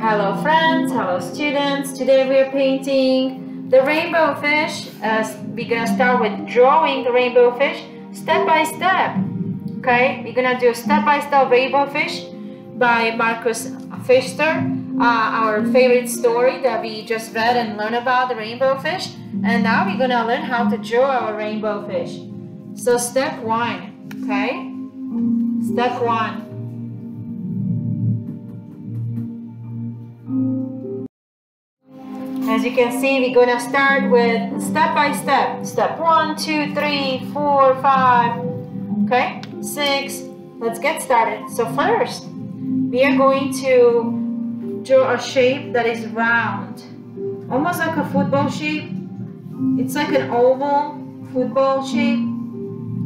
Hello friends, hello students. Today we are painting the rainbow fish. We're gonna start with drawing the rainbow fish step by step. Okay, we're gonna do a step-by-step rainbow fish by Marcus Pfister, our favorite story that we just read and learned about the rainbow fish. And now we're gonna learn how to draw our rainbow fish. So step one, okay? Step one. As you can see, we're gonna start with step by step. Step 1, 2, 3, 4, 5, okay, 6. Let's get started. So first, we are going to draw a shape that is round, almost like a football shape. It's like an oval football shape.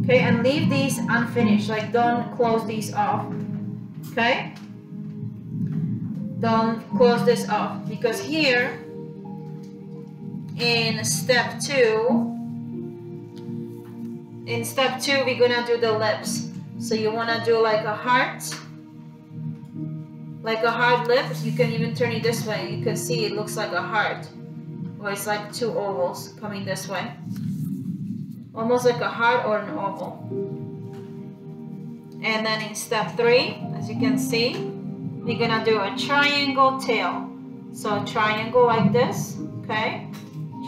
Okay, and leave these unfinished. Like, don't close these off. Okay, don't close this off because here. In step 2, we're gonna do the lips. So you wanna do like a heart lip. You can even turn it this way. You can see it looks like a heart, or it's like two ovals coming this way, almost like a heart or an oval. And then in step 3, as you can see, we're gonna do a triangle tail. So a triangle like this, okay?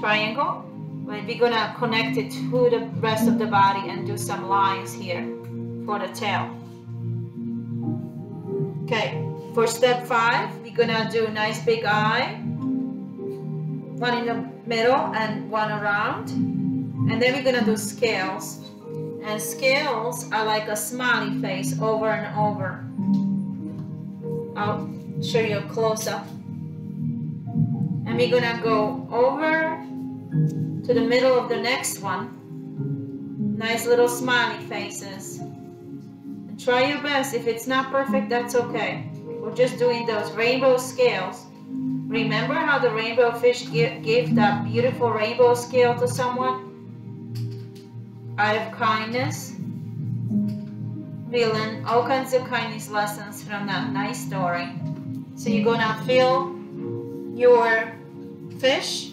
Triangle, but we're gonna connect it to the rest of the body and do some lines here for the tail. Okay, for step 5, we're gonna do a nice big eye, one in the middle and one around, and then we're gonna do scales. And scales are like a smiley face over and over. I'll show you a close-up. And we're gonna go over to the middle of the next one. Nice little smiley faces. And try your best. If it's not perfect, that's okay. We're just doing those rainbow scales. Remember how the rainbow fish gave that beautiful rainbow scale to someone? Out of kindness. We learn all kinds of kindness lessons from that nice story. So you're gonna fill your fish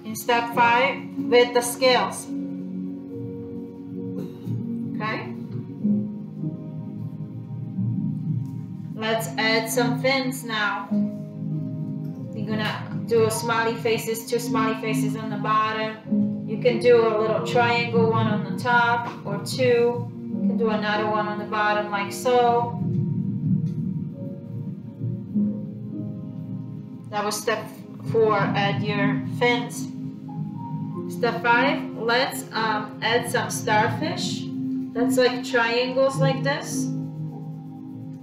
in step 5 with the scales. Okay, let's add some fins now. You're gonna do a smiley faces, 2 smiley faces on the bottom. You can do a little triangle one on the top, or 2. You can do another one on the bottom like so. That was step 4, add your fins. Step 5, let's add some starfish. That's like triangles like this.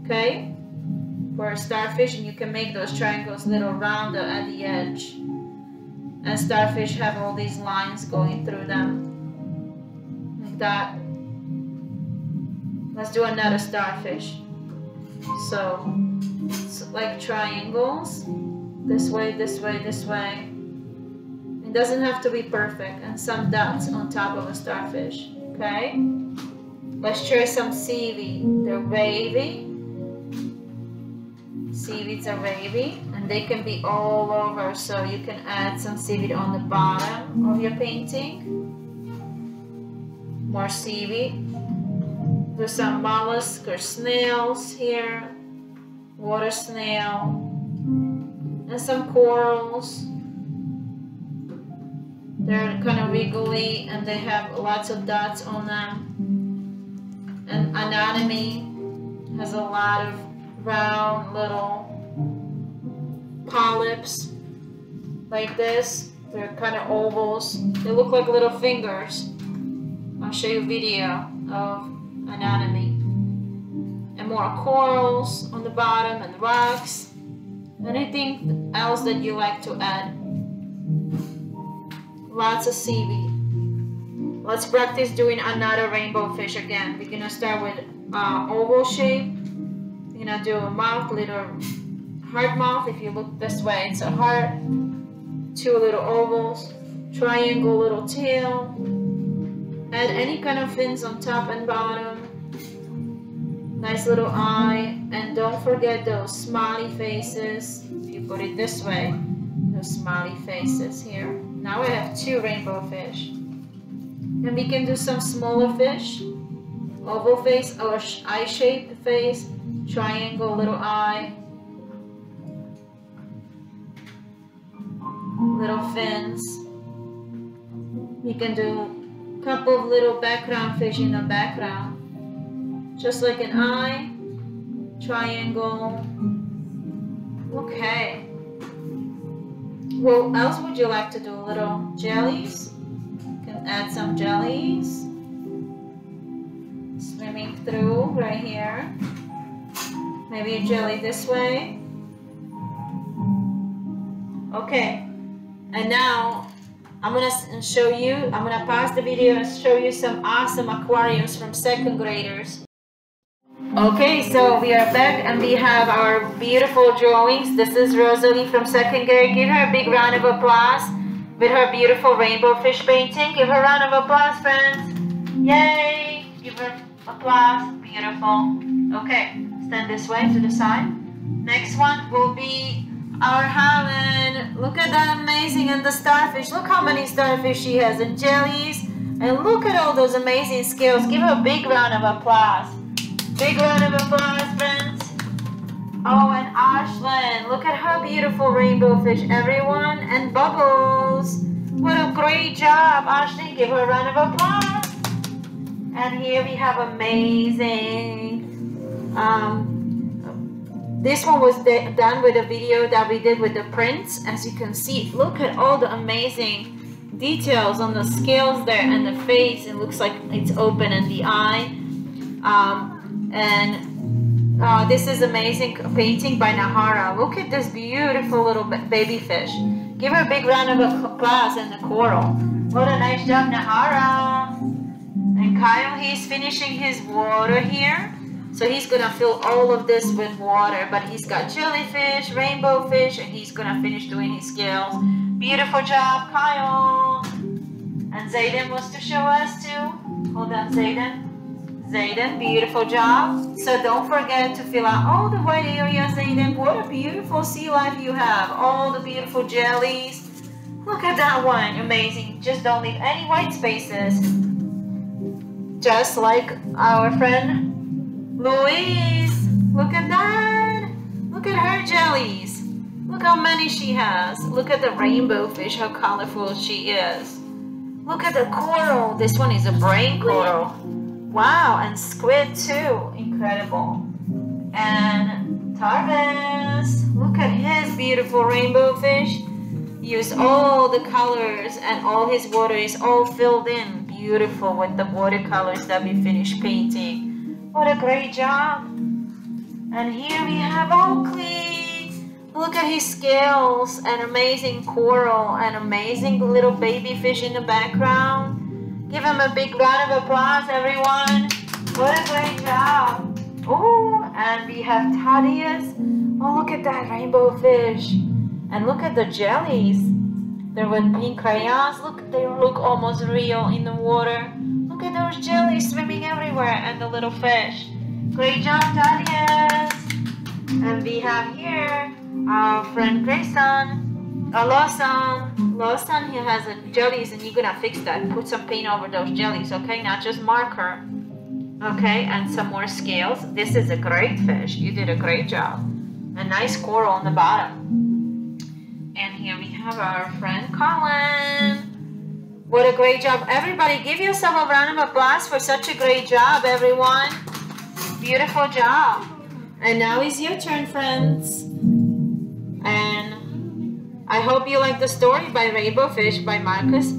Okay, for a starfish, and you can make those triangles a little rounder at the edge. And starfish have all these lines going through them, like that. Let's do another starfish. So it's like triangles. This way, this way, this way. It doesn't have to be perfect. And some dots on top of a starfish. Okay? Let's try some seaweed. They're wavy. Seaweeds are wavy. And they can be all over. So you can add some seaweed on the bottom of your painting. More seaweed. There's some mollusks or snails here. Water snail. And some corals. They're kind of wiggly and they have lots of dots on them. And anatomy has a lot of round little polyps like this. They're kind of ovals. They look like little fingers. I'll show you a video of anatomy. And more corals on the bottom and rocks. Anything else that you like to add? Lots of seaweed. Let's practice doing another rainbow fish again. We're gonna start with oval shape. We're gonna do a mouth, little heart mouth. If you look this way, it's a heart. 2 little ovals. Triangle, little tail. Add any kind of fins on top and bottom. Nice little eye. And don't don't forget those smiley faces. If you put it this way, those smiley faces here. Now we have 2 rainbow fish. And we can do some smaller fish. Oval face or eye-shaped face. Triangle, little eye. Little fins. We can do a couple of little background fish in the background. Just like an eye. Triangle. Okay. What else would you like to do? Little jellies? You can add some jellies. Swimming through right here. Maybe a jelly this way. Okay. And now I'm gonna show you, I'm gonna pause the video and show you some awesome aquariums from 2nd graders. Okay, so we are back and we have our beautiful drawings. This is Rosalie from 2nd grade. Give her a big round of applause with her beautiful rainbow fish painting. Give her a round of applause, friends. Yay! Give her applause. Beautiful. Okay, stand this way to the side. Next one will be our Helen. Look at that amazing, and the starfish. Look how many starfish she has, and jellies. And look at all those amazing scales. Give her a big round of applause. Big round of applause, friends. Oh, and Ashlyn. Look at her beautiful rainbow fish, everyone. And Bubbles. What a great job, Ashlyn. Give her a round of applause. And here we have amazing. This one was done with a video that we did with the prints. As you can see, look at all the amazing details on the scales there and the face. It looks like it's open in the eye. This is amazing painting by Nahara. Look at this beautiful little baby fish. Give her a big round of applause in the coral. What a nice job, Nahara. And Kyle, he's finishing his water here. So he's gonna fill all of this with water, but he's got jellyfish, rainbow fish, and he's gonna finish doing his scales. Beautiful job, Kyle. And Zayden wants to show us too. Hold on, Zayden. Zayden, beautiful job. So don't forget to fill out all the white areas, Zayden. What a beautiful sea life you have. All the beautiful jellies. Look at that one, amazing. Just don't leave any white spaces. Just like our friend Louise, look at that. Look at her jellies. Look how many she has. Look at the rainbow fish, how colorful she is. Look at the coral. This one is a brain coral. Wow, and squid too. Incredible. And Tarvis, look at his beautiful rainbow fish. He used all the colors and all his water is all filled in. Beautiful with the watercolors that we finished painting. What a great job. And here we have Oakley. Look at his scales and amazing coral and amazing little baby fish in the background. Give him a big round of applause, everyone. What a great job. Oh, and we have Thaddeus. Oh, look at that rainbow fish. And look at the jellies. They're with pink crayons. Look, they look almost real in the water. Look at those jellies swimming everywhere and the little fish. Great job, Thaddeus. And we have here our friend Grayson. Lawson, he has jellies and you're gonna fix that. Put some paint over those jellies, okay? Not just marker. Okay, and some more scales. This is a great fish. You did a great job. A nice coral on the bottom. And here we have our friend Colin. What a great job. Everybody, give yourself a round of applause for such a great job, everyone. Beautiful job. And now is your turn, friends. And I hope you like the story by Rainbow Fish by Marcus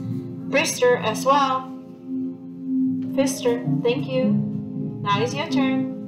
Pfister as well. Pfister, thank you. Now is your turn.